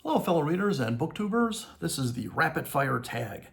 Hello, fellow readers and booktubers. This is the rapid fire tag.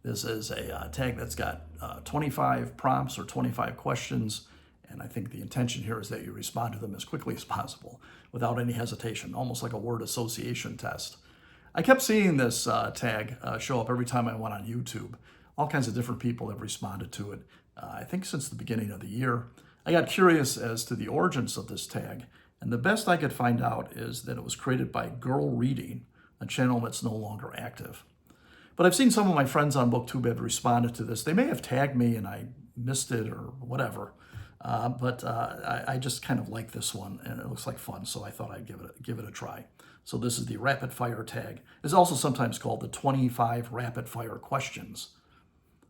This is a tag that's got 25 prompts or 25 questions, and I think the intention here is that you respond to them as quickly as possible without any hesitation, almost like a word association test. I kept seeing this tag show up every time I went on YouTube. All kinds of different people have responded to it, I think since the beginning of the year. I got curious as to the origins of this tag, and the best I could find out is that it was created by GirlReading, a channel that's no longer active. But I've seen some of my friends on Booktube have responded to this. They may have tagged me and I missed it or whatever, but I just kind of like this one and it looks like fun, so I thought I'd give it a try. So this is the rapid fire tag. It's also sometimes called the 25 rapid fire questions.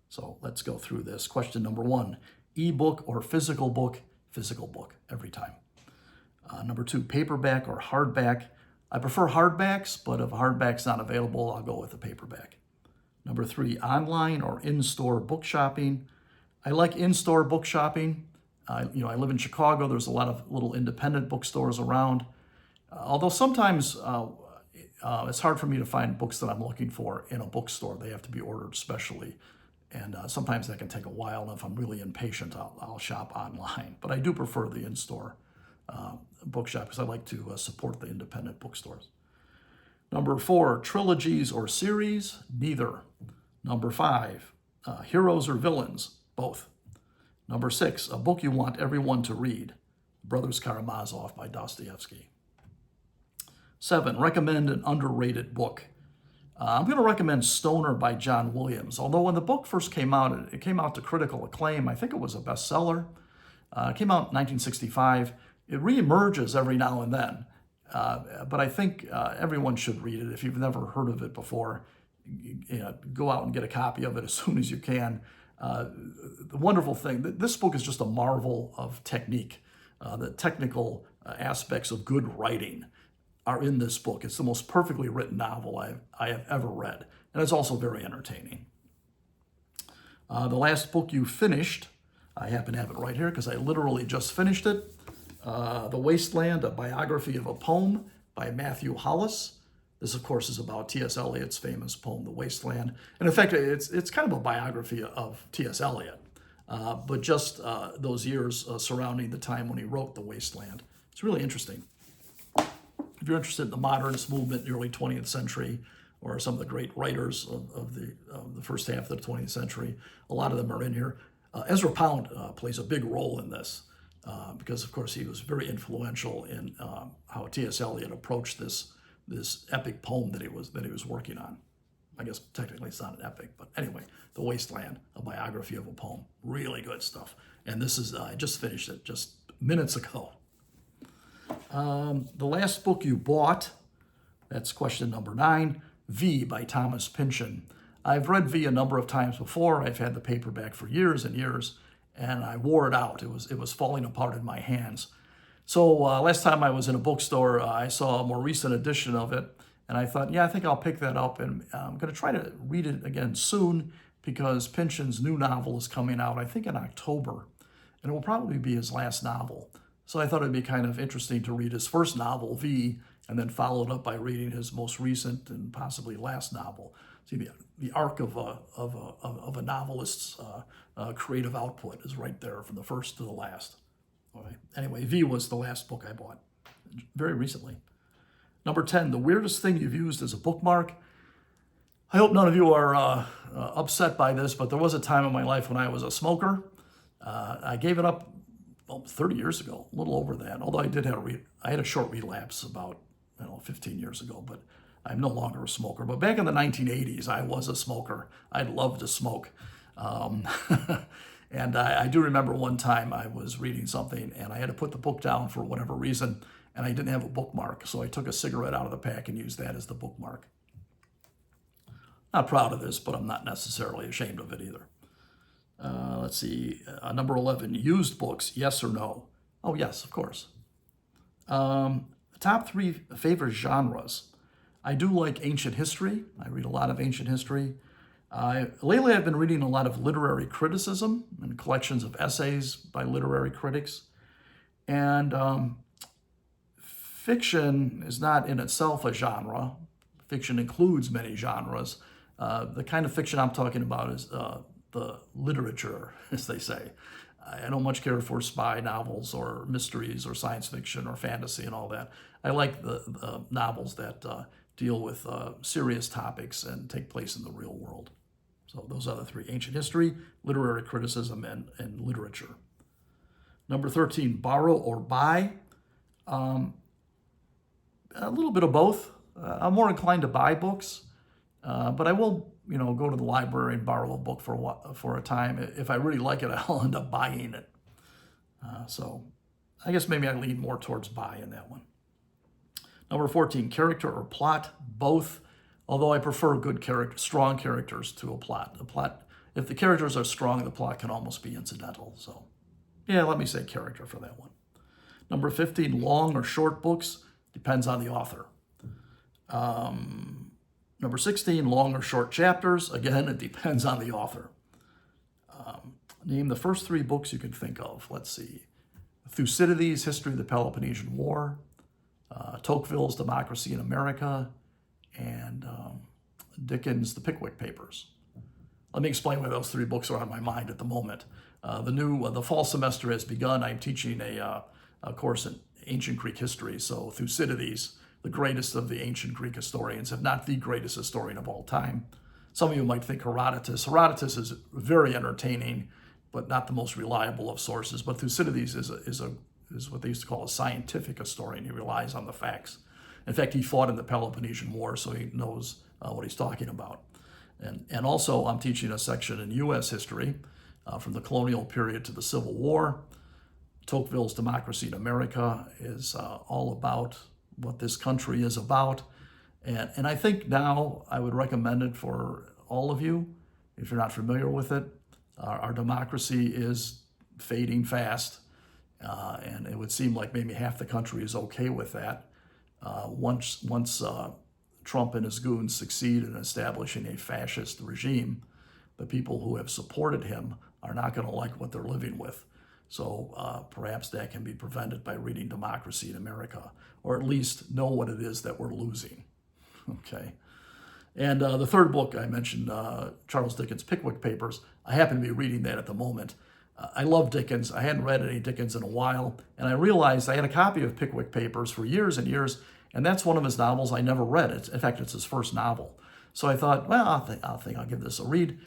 So let's go through this. Question number 1, ebook or physical book? Physical book every time. Number 2, paperback or hardback? I prefer hardbacks, but if a hardback's not available, I'll go with the paperback. Number 3, online or in-store book shopping? I like in-store book shopping. I live in Chicago. There's a lot of little independent bookstores around. Although sometimes it's hard for me to find books that I'm looking for in a bookstore. They have to be ordered specially. And sometimes that can take a while. And if I'm really impatient, I'll shop online. But I do prefer the in-store bookshop because I like to support the independent bookstores. Number 4, trilogies or series? Neither. Number 5, heroes or villains? Both. Number 6, a book you want everyone to read? Brothers Karamazov by Dostoevsky. 7, recommend an underrated book. I'm going to recommend Stoner by John Williams. Although when the book first came out, it came out to critical acclaim. I think it was a bestseller. It came out in 1965. It reemerges every now and then, but I think everyone should read it. If you've never heard of it before, go out and get a copy of it as soon as you can. The wonderful thing, this book is just a marvel of technique. The technical aspects of good writing are in this book. It's the most perfectly written novel I have ever read, and it's also very entertaining. The last book you finished, I happen to have it right here because I literally just finished it. The Wasteland, a biography of a poem by Matthew Hollis. This, of course, is about T.S. Eliot's famous poem, The Wasteland. And in fact, it's kind of a biography of T.S. Eliot, but just those years surrounding the time when he wrote The Wasteland. It's really interesting. If you're interested in the modernist movement in the early 20th century, or some of the great writers of the first half of the 20th century, a lot of them are in here. Ezra Pound plays a big role in this. Because, of course, he was very influential in how T.S. Eliot approached this epic poem that he was working on. I guess technically it's not an epic, but anyway, The Wasteland, a biography of a poem. Really good stuff. And this is, I just finished it just minutes ago. The last book you bought, that's question number 9, V by Thomas Pynchon. I've read V a number of times before. I've had the paperback for years and years. And I wore it out. It was falling apart in my hands. So last time I was in a bookstore, I saw a more recent edition of it, and I thought, yeah, I think I'll pick that up, and I'm going to try to read it again soon because Pynchon's new novel is coming out, I think, in October, and it will probably be his last novel. So I thought it'd be kind of interesting to read his first novel, V, and then follow it up by reading his most recent and possibly last novel. See, the arc of a novelist's creative output is right there from the first to the last. All right. Anyway, V was the last book I bought very recently. Number 10, the weirdest thing you've used as a bookmark. I hope none of you are upset by this, but there was a time in my life when I was a smoker. I gave it up 30 years ago, a little over that. Although I had a short relapse about 15 years ago, but I'm no longer a smoker. But back in the 1980s, I was a smoker. I loved to smoke. And I do remember one time I was reading something and I had to put the book down for whatever reason, and I didn't have a bookmark. So I took a cigarette out of the pack and used that as the bookmark. Not proud of this, but I'm not necessarily ashamed of it either. Let's see, number 11, used books, yes or no? Oh, yes, of course. Top 3 favorite genres. I do like ancient history. I read a lot of ancient history. Lately, I've been reading a lot of literary criticism and collections of essays by literary critics. And fiction is not in itself a genre, fiction includes many genres. The kind of fiction I'm talking about is the literature, as they say. I don't much care for spy novels or mysteries or science fiction or fantasy and all that. I like the novels that deal with serious topics and take place in the real world. So those are the three: ancient history, literary criticism, and literature. Number 13, borrow or buy. A little bit of both. I'm more inclined to buy books, but I will, go to the library and borrow a book for a time. If I really like it, I'll end up buying it. So I guess maybe I lean more towards buy in that one. Number 14, character or plot, both. Although I prefer strong characters to a plot. If the characters are strong, the plot can almost be incidental. So, yeah, let me say character for that one. Number 15, long or short books, depends on the author. Number 16, long or short chapters. Again, it depends on the author. Name the first three books you can think of. Let's see. Thucydides, History of the Peloponnesian War. Tocqueville's Democracy in America. And Dickens' The Pickwick Papers. Let me explain why those three books are on my mind at the moment. The fall semester has begun. I'm teaching a course in ancient Greek history. So Thucydides, the greatest of the ancient Greek historians, if not the greatest historian of all time. Some of you might think Herodotus. Herodotus is very entertaining, but not the most reliable of sources. But Thucydides is what they used to call a scientific historian. He relies on the facts. In fact, he fought in the Peloponnesian War, so he knows what he's talking about. And also, I'm teaching a section in U.S. history from the colonial period to the Civil War. Tocqueville's Democracy in America is all about what this country is about. And I think now I would recommend it for all of you, if you're not familiar with it. Our democracy is fading fast, and it would seem like maybe half the country is okay with that. Once Trump and his goons succeed in establishing a fascist regime, the people who have supported him are not going to like what they're living with. So perhaps that can be prevented by reading Democracy in America, or at least know what it is that we're losing. Okay. And the third book I mentioned, Charles Dickens' Pickwick Papers. I happen to be reading that at the moment. I love Dickens. I hadn't read any Dickens in a while, and I realized I had a copy of Pickwick Papers for years and years, and that's one of his novels I never read. In fact, it's his first novel. So I thought, well, I'll give this a read.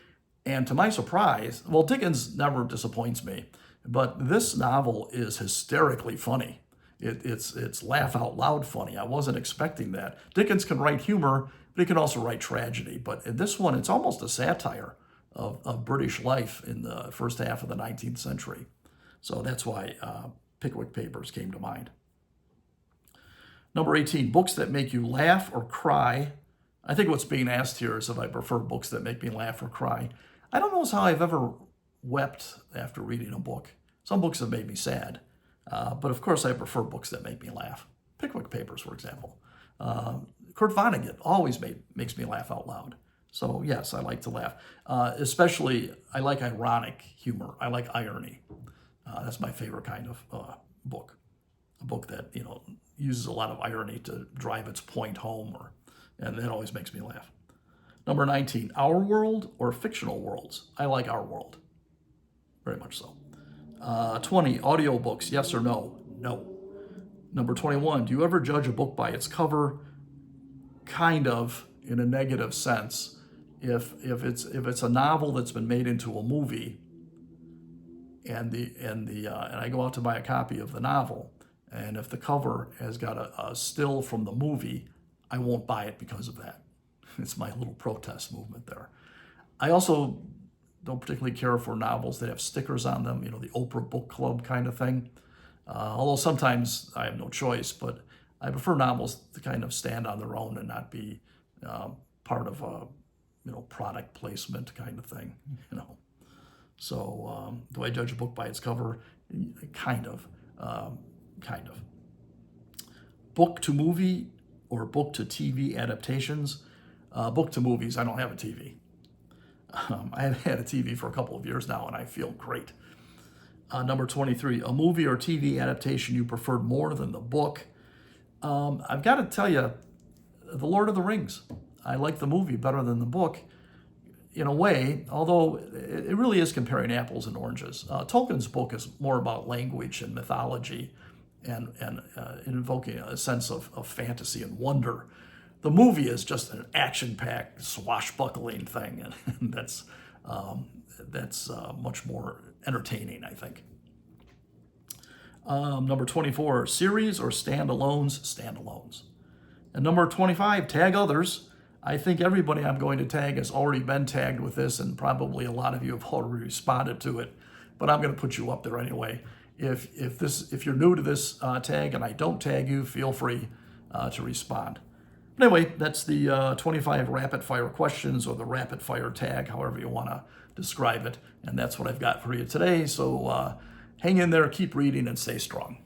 And to my surprise, well, Dickens never disappoints me, but this novel is hysterically funny. It's laugh out loud funny. I wasn't expecting that. Dickens can write humor, but he can also write tragedy. But in this one, it's almost a satire of British life in the first half of the 19th century. So that's why Pickwick Papers came to mind. Number 18, books that make you laugh or cry. I think what's being asked here is if I prefer books that make me laugh or cry. I don't know how I've ever wept after reading a book. Some books have made me sad, but of course I prefer books that make me laugh. Pickwick Papers, for example. Kurt Vonnegut always makes me laugh out loud. So yes, I like to laugh. Especially, I like ironic humor. I like irony. That's my favorite kind of book. A book that uses a lot of irony to drive its point home, and that always makes me laugh. Number 19, Our World or fictional worlds? I like Our World, very much so. 20, audiobooks, yes or no? No. Number 21, do you ever judge a book by its cover? Kind of, in a negative sense. If it's a novel that's been made into a movie, and I go out to buy a copy of the novel, and if the cover has got a still from the movie, I won't buy it because of that. It's my little protest movement there. I also don't particularly care for novels that have stickers on them, the Oprah Book Club kind of thing. Although sometimes I have no choice, but I prefer novels to kind of stand on their own and not be part of a product placement kind of thing. So do I judge a book by its cover? Kind of. Book to movie or book to TV adaptations? Book to movies. I don't have a TV. I have had a TV for a couple of years now, and I feel great. Number 23, a movie or TV adaptation you preferred more than the book. I've got to tell you, The Lord of the Rings. I like the movie better than the book in a way, although it really is comparing apples and oranges. Tolkien's book is more about language and mythology and invoking a sense of fantasy and wonder. The movie is just an action-packed, swashbuckling thing, and that's much more entertaining, I think. Number 24, series or standalones? Standalones. And number 25, tag others. I think everybody I'm going to tag has already been tagged with this, and probably a lot of you have already responded to it, but I'm going to put you up there anyway. If you're new to this tag and I don't tag you, feel free to respond. But anyway, that's the 25 rapid fire questions, or the rapid fire tag, however you want to describe it. And that's what I've got for you today. So hang in there, keep reading, and stay strong.